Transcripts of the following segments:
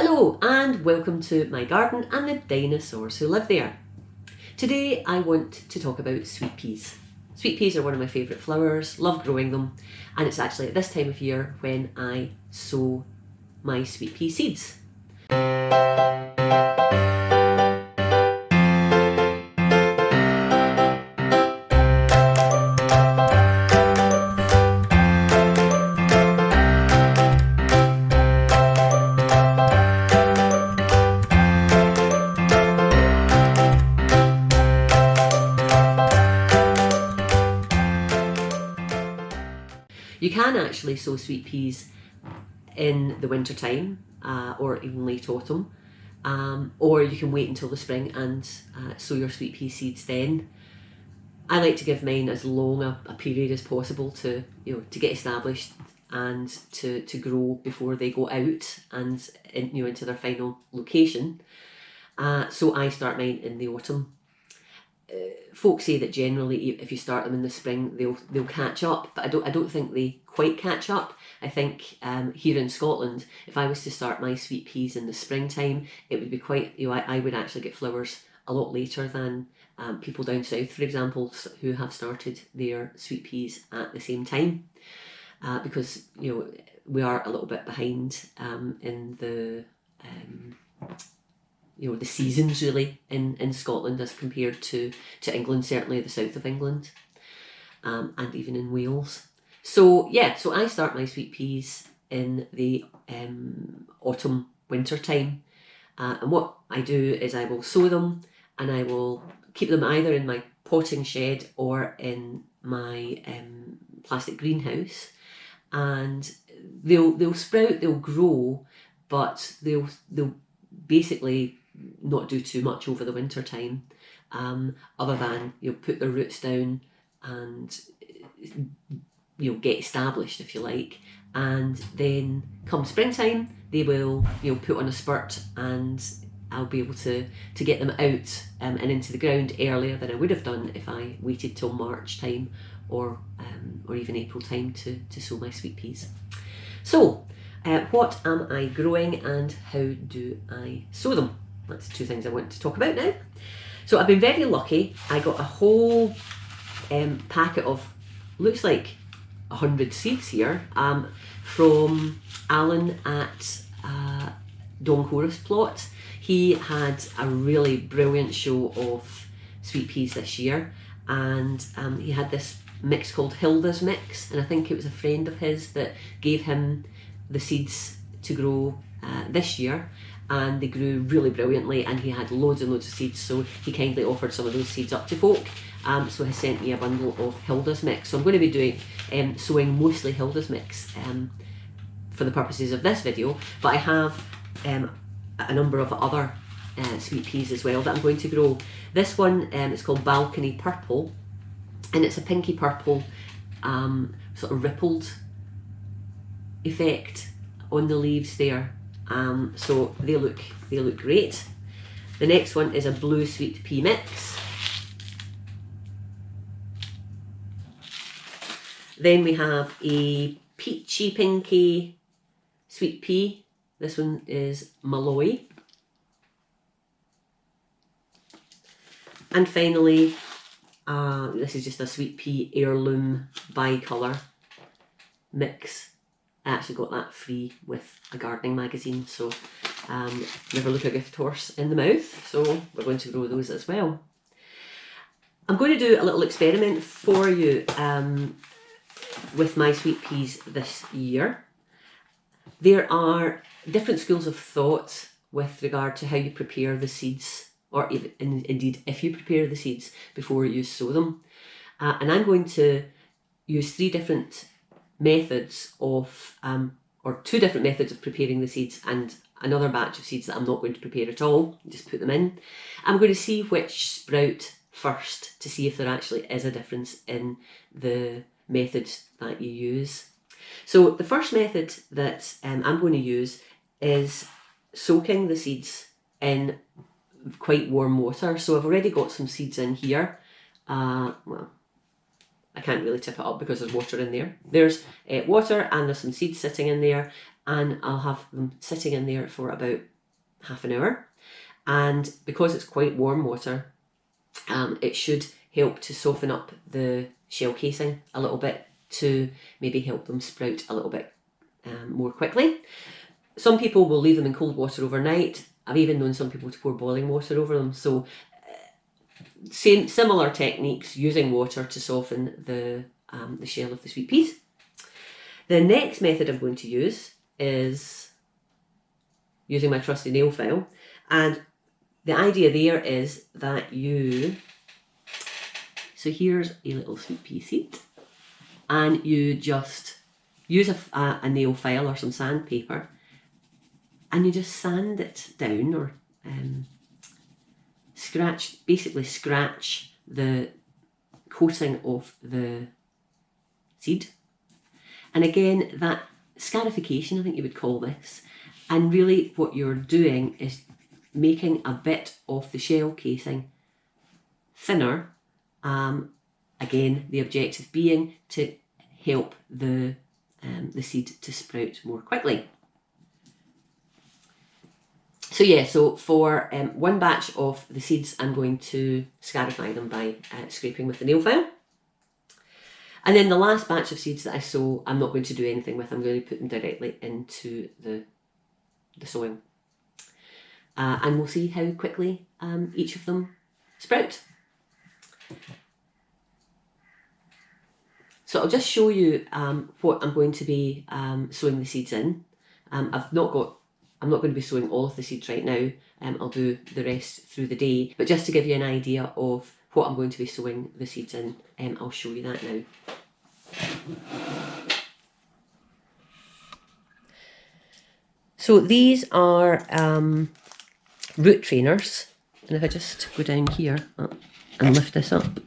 Hello and welcome to my garden and the dinosaurs who live there. Today I want to talk about sweet peas. Sweet peas are one of my favourite flowers, love growing them, and it's actually at this time of year when I sow my sweet pea seeds. You can actually sow sweet peas in the winter time or even late autumn, or you can wait until the spring and sow your sweet pea seeds then. I like to give mine as long a period as possible to get established and to grow before they go out and into their final location. So I start mine in the autumn. Folks say that generally if you start them in the spring they'll catch up, but I don't think they quite catch up. I think here in Scotland, if I was to start my sweet peas in the springtime, it would be quite, I would actually get flowers a lot later than people down south, for example, who have started their sweet peas at the same time, because we are a little bit behind in the the seasons really in Scotland as compared to England, certainly the south of England, and even in Wales. So yeah, so I start my sweet peas in the autumn winter time, and what I do is I will sow them and I will keep them either in my potting shed or in my plastic greenhouse, and they'll sprout, they'll grow, but they'll basically not do too much over the winter time, other than put their roots down and get established, if you like, and then come springtime they will put on a spurt, and I'll be able to get them out and into the ground earlier than I would have done if I waited till March time or even April time to sow my sweet peas. So what am I growing and how do I sow them? That's two things I want to talk about now. So I've been very lucky. I got a whole packet of, looks like 100 seeds here, from Alan at Don Horace Plot. He had a really brilliant show of sweet peas this year, and he had this mix called Hilda's Mix, and I think it was a friend of his that gave him the seeds to grow this year, and they grew really brilliantly, and he had loads and loads of seeds, so he kindly offered some of those seeds up to folk. So he sent me a bundle of Hilda's Mix. So I'm going to be doing sowing mostly Hilda's Mix for the purposes of this video, but I have a number of other sweet peas as well that I'm going to grow. This one is called Balcony Purple, and it's a pinky purple sort of rippled effect on the leaves there, so they look great. The next one is a blue sweet pea mix. Then we have a peachy pinky sweet pea. This one is Malloy. And finally, this is just a sweet pea heirloom bicolour mix. I actually got that free with a gardening magazine, so never look a gift horse in the mouth. So we're going to grow those as well. I'm going to do a little experiment for you with my sweet peas this year. There are different schools of thought with regard to how you prepare the seeds, or even, indeed if you prepare the seeds before you sow them. And I'm going to use three different methods of, or two different methods of preparing the seeds, and another batch of seeds that I'm not going to prepare at all, just put them in. I'm going to see which sprout first to see if there actually is a difference in the method that you use. So the first method that I'm going to use is soaking the seeds in quite warm water. So I've already got some seeds in here. Well, I can't really tip it up because there's water in there. There's water and there's some seeds sitting in there, and I'll have them sitting in there for about half an hour. And because it's quite warm water, it should help to soften up the shell casing a little bit to maybe help them sprout a little bit more quickly. Some people will leave them in cold water overnight. I've even known some people to pour boiling water over them. So similar techniques, using water to soften the shell of the sweet peas. The next method I'm going to use is using my trusty nail file, and the idea there is that so here's a little sweet pea seed, and you just use a nail file or some sandpaper, and you just sand it down, or basically scratch the coating of the seed. And again, that scarification, I think you would call this, and really what you're doing is making a bit of the shell casing thinner. Again, the objective being to help the seed to sprout more quickly. So yeah, so for one batch of the seeds, I'm going to scarify them by scraping with the nail file. And then the last batch of seeds that I sow, I'm not going to do anything with. I'm going to put them directly into the sowing. And we'll see how quickly each of them sprout. So I'll just show you what I'm going to be sowing the seeds in. I'm not going to be sowing all of the seeds right now. I'll do the rest through the day. But just to give you an idea of what I'm going to be sowing the seeds in, I'll show you that now. So these are root trainers, and if I just go down here and lift this up,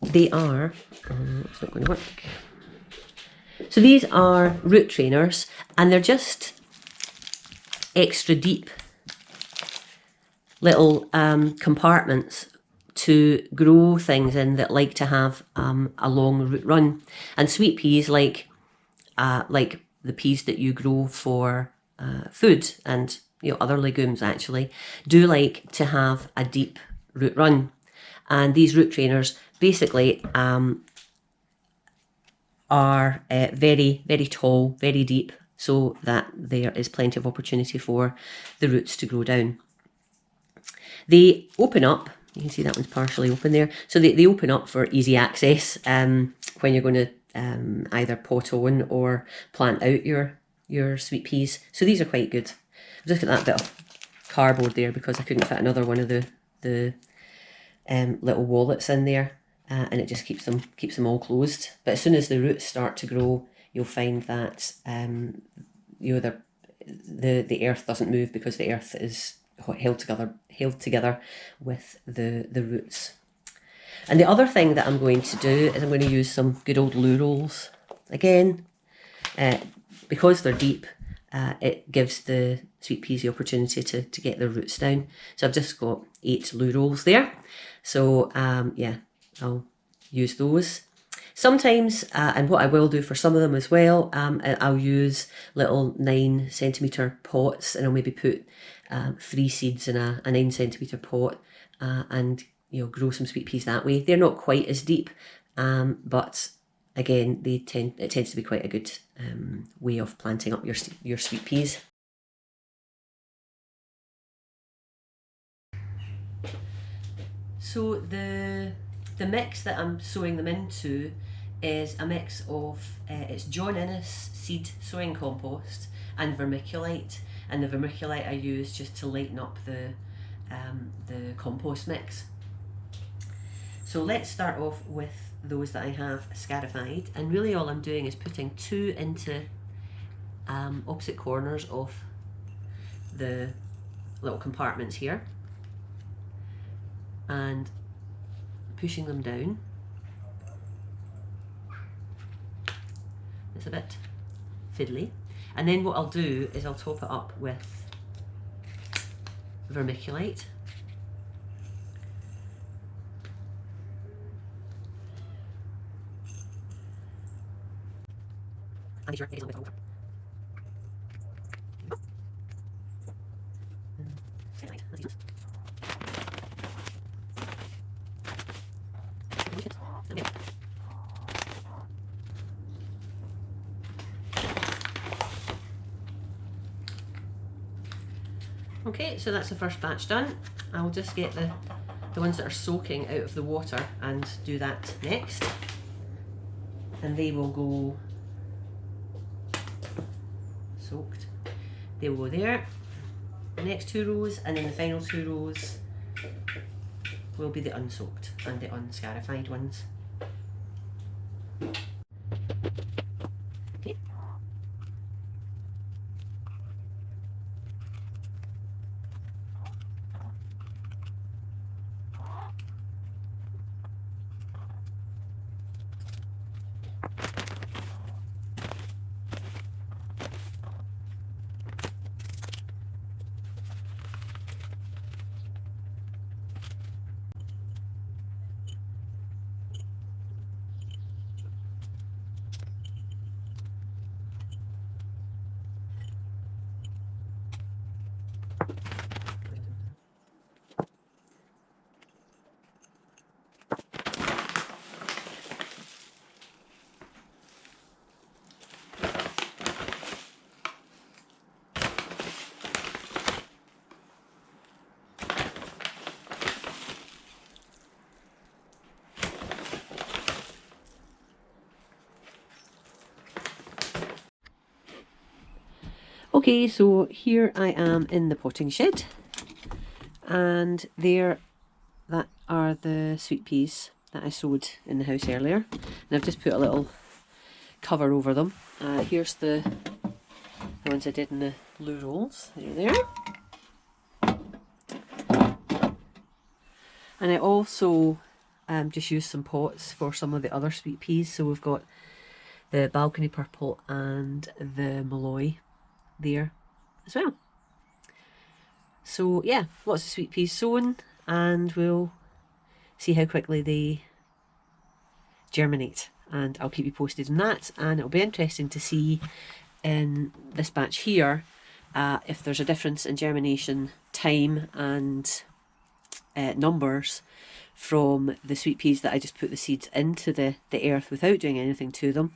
they are, it's not going to work. So these are root trainers, and they're just extra deep little compartments to grow things in that like to have a long root run. And sweet peas, like the peas that you grow for food, and other legumes actually, do like to have a deep root run. And these root trainers basically are very, very tall, very deep, so that there is plenty of opportunity for the roots to grow down. They open up, you can see that one's partially open there, so they open up for easy access when you're going to either pot on or plant out your sweet peas. So these are quite good. I've just got that bit of cardboard there because I couldn't fit another one of the little wallets in there, and it just keeps them all closed. But as soon as the roots start to grow, you'll find that the earth doesn't move, because the earth is held together with the roots. And the other thing that I'm going to do is I'm going to use some good old loo rolls. Again, because they're deep, it gives the sweet peas the opportunity to get their roots down. So I've just got 8 loo rolls there. So yeah, I'll use those. Sometimes, and what I will do for some of them as well, I'll use little 9 centimetre pots, and I'll maybe put 3 seeds in a 9 centimetre pot, and grow some sweet peas that way. They're not quite as deep, but again, it tends to be quite a good way of planting up your sweet peas. So the mix that I'm sowing them into is a mix of it's John Innes seed sowing compost and vermiculite, and the vermiculite I use just to lighten up the compost mix. So let's start off with those that I have scarified, and really all I'm doing is putting 2 into opposite corners of the little compartments here and pushing them down. It's a bit fiddly. And then what I'll do is I'll top it up with vermiculite. And make sure it is a little bit over. Okay, so that's the first batch done. I'll just get the ones that are soaking out of the water and do that next. And they will go soaked. They will go there. The next 2 rows, and then the final 2 rows will be the unsoaked and the unscarified ones. Okay. Okay, so here I am in the potting shed, and there that are the sweet peas that I sowed in the house earlier, and I've just put a little cover over them. Here's the ones I did in the blue rolls. They're there. And I also just used some pots for some of the other sweet peas. So we've got the balcony purple and the Malloy there as well. So yeah, lots of sweet peas sown, and we'll see how quickly they germinate, and I'll keep you posted on that. And it'll be interesting to see in this batch here if there's a difference in germination time and numbers from the sweet peas that I just put the seeds into the earth without doing anything to them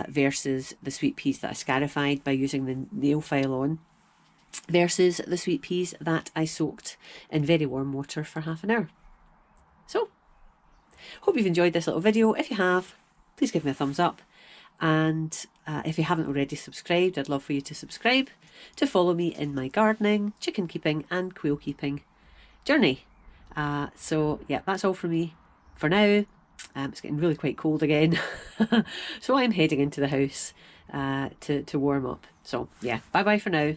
versus the sweet peas that I scarified by using the nail file on, versus the sweet peas that I soaked in very warm water for half an hour. So, hope you've enjoyed this little video. If you have, please give me a thumbs up. And if you haven't already subscribed, I'd love for you to subscribe to follow me in my gardening, chicken keeping and quail keeping journey. So yeah, that's all from me for now. It's getting really quite cold again. So I'm heading into the house to warm up. So yeah, bye bye for now.